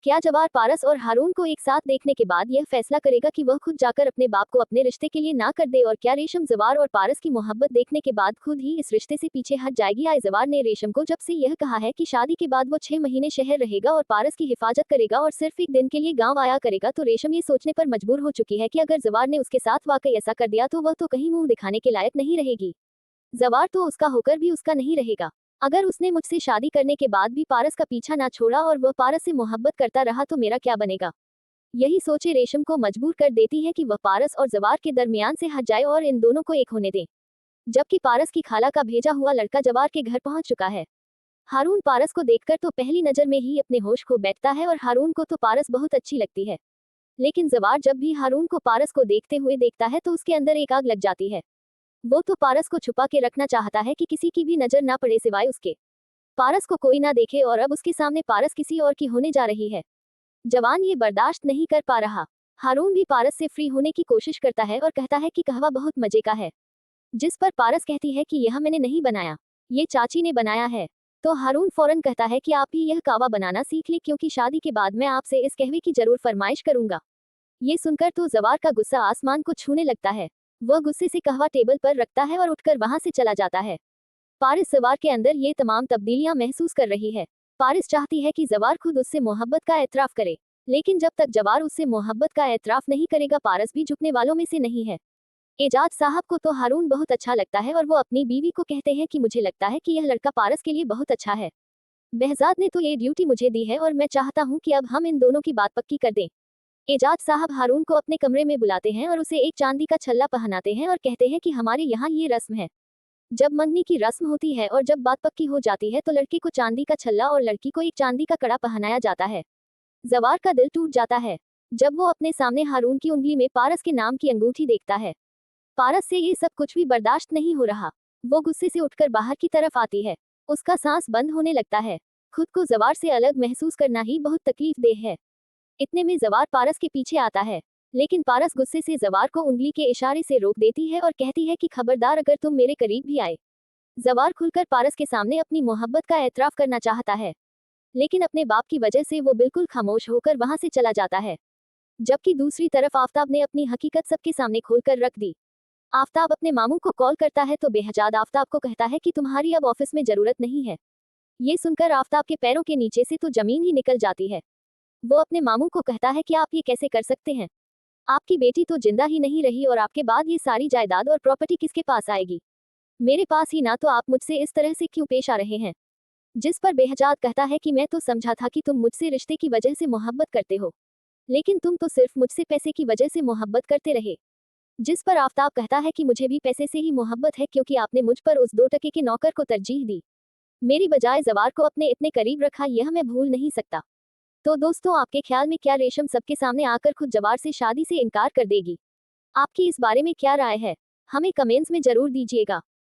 क्या जवार पारस और हारून को एक साथ देखने के बाद यह फैसला करेगा कि वह खुद जाकर अपने बाप को अपने रिश्ते के लिए ना कर दे, और क्या रेशम जवार और पारस की मोहब्बत देखने के बाद खुद ही इस रिश्ते से पीछे हट जाएगी? आए जवार ने रेशम को जब से यह कहा है कि शादी के बाद वो 6 महीने शहर रहेगा और पारस की हिफाजत करेगा और सिर्फ एक दिन के लिए गाँव आया करेगा, तो रेशम ये सोचने पर मजबूर हो चुकी है कि अगर जवार ने उसके साथ वाकई ऐसा कर दिया तो वह तो कहीं मुंह दिखाने के लायक नहीं रहेगी। जवार तो उसका होकर भी उसका नहीं रहेगा। अगर उसने मुझसे शादी करने के बाद भी पारस का पीछा ना छोड़ा और वह पारस से मोहब्बत करता रहा तो मेरा क्या बनेगा? यही सोचे रेशम को मजबूर कर देती है कि वह पारस और जवार के दरमियान से हट जाए और इन दोनों को एक होने दे। जबकि पारस की खाला का भेजा हुआ लड़का जवार के घर पहुंच चुका है। हारून पारस को देखकर तो पहली नजर में ही अपने होश खो बैठता है और हारून को तो पारस बहुत अच्छी लगती है। लेकिन जवार जब भी हारून को पारस को देखते हुए देखता है तो उसके अंदर एक आग लग जाती है। वो तो पारस को छुपा के रखना चाहता है कि किसी की भी नजर ना पड़े सिवाय उसके। पारस को कोई ना देखे, और अब उसके सामने पारस किसी और की होने जा रही है। जवान ये बर्दाश्त नहीं कर पा रहा। हारून भी पारस से फ्री होने की कोशिश करता है और कहता है कि कहवा बहुत मजे का है। जिस पर पारस कहती है कि यह मैंने नहीं बनाया, ये चाची ने बनाया है। तो हारून फौरन कहता है कि आप ही यह कहवा बनाना सीख ले, क्योंकि शादी के बाद मैं आपसे इस कहवे की जरूर फरमाइश करूंगा। ये सुनकर तो जवार का गुस्सा आसमान को छूने लगता है। वह गुस्से से कहवा टेबल पर रखता है और उठकर वहां से चला जाता है। पारिस जवार के अंदर ये तमाम तब्दीलियां महसूस कर रही है। पारिस चाहती है कि जवार खुद उससे मोहब्बत का एतराफ करे, लेकिन जब तक जवार उससे मोहब्बत का एतराफ नहीं करेगा पारस भी झुकने वालों में से नहीं है। एजाज साहब को तो हारून बहुत अच्छा लगता है और वो अपनी बीवी को कहते हैं कि मुझे लगता है कि यह लड़का पारस के लिए बहुत अच्छा है। behzad ने तो ये ड्यूटी मुझे दी है और मैं चाहता हूँ कि अब हम इन दोनों की बात पक्की कर दें। एजाज साहब हारून को अपने कमरे में बुलाते हैं और उसे एक चांदी का छल्ला पहनाते हैं और कहते हैं कि हमारे यहाँ ये रस्म है। जब मंगनी की रस्म होती है और जब बात पक्की हो जाती है तो लड़के को चांदी का छल्ला और लड़की को एक चांदी का कड़ा पहनाया जाता है। जवार का दिल टूट जाता है जब वो अपने सामने हारून की उंगली में पारस के नाम की अंगूठी देखता है। पारस से ये सब कुछ भी बर्दाश्त नहीं हो रहा। वो गुस्से से उठकर बाहर की तरफ आती है। उसका सांस बंद होने लगता है। खुद को जवार से अलग महसूस करना ही बहुत तकलीफदेह है। इतने में जवार पारस के पीछे आता है, लेकिन पारस गुस्से से जवार को उंगली के इशारे से रोक देती है और कहती है कि खबरदार अगर तुम मेरे करीब भी आए। जवार खुलकर पारस के सामने अपनी मोहब्बत का एतराफ करना चाहता है, लेकिन अपने बाप की वजह से वो बिल्कुल खामोश होकर वहां से चला जाता है। जबकि दूसरी तरफ आफताब ने अपनी हकीकत सबके सामने खोलकर रख दी। आफताब अपने मामू को कॉल करता है तो बेहजाद आफताब को कहता है कि तुम्हारी अब ऑफिस में जरूरत नहीं है। ये सुनकर आफताब के पैरों के नीचे से तो जमीन ही निकल जाती है। वो अपने मामू को कहता है कि आप ये कैसे कर सकते हैं? आपकी बेटी तो जिंदा ही नहीं रही और आपके बाद ये सारी जायदाद और प्रॉपर्टी किसके पास आएगी? मेरे पास ही ना, तो आप मुझसे इस तरह से क्यों पेश आ रहे हैं? जिस पर बेहजाद कहता है कि मैं तो समझा था कि तुम मुझसे रिश्ते की वजह से मोहब्बत करते हो, लेकिन तुम तो सिर्फ मुझसे पैसे की वजह से मोहब्बत करते रहे। जिस पर आफताब कहता है कि मुझे भी पैसे से ही मोहब्बत है, क्योंकि आपने मुझ पर उस 2 टके के नौकर को तरजीह दी। मेरी बजाय जवार को अपने इतने करीब रखा, यह मैं भूल नहीं सकता। तो दोस्तों, आपके ख्याल में क्या रेशम सबके सामने आकर खुद जवार से शादी से इनकार कर देगी? आपकी इस बारे में क्या राय है? हमें कमेंट्स में जरूर दीजिएगा।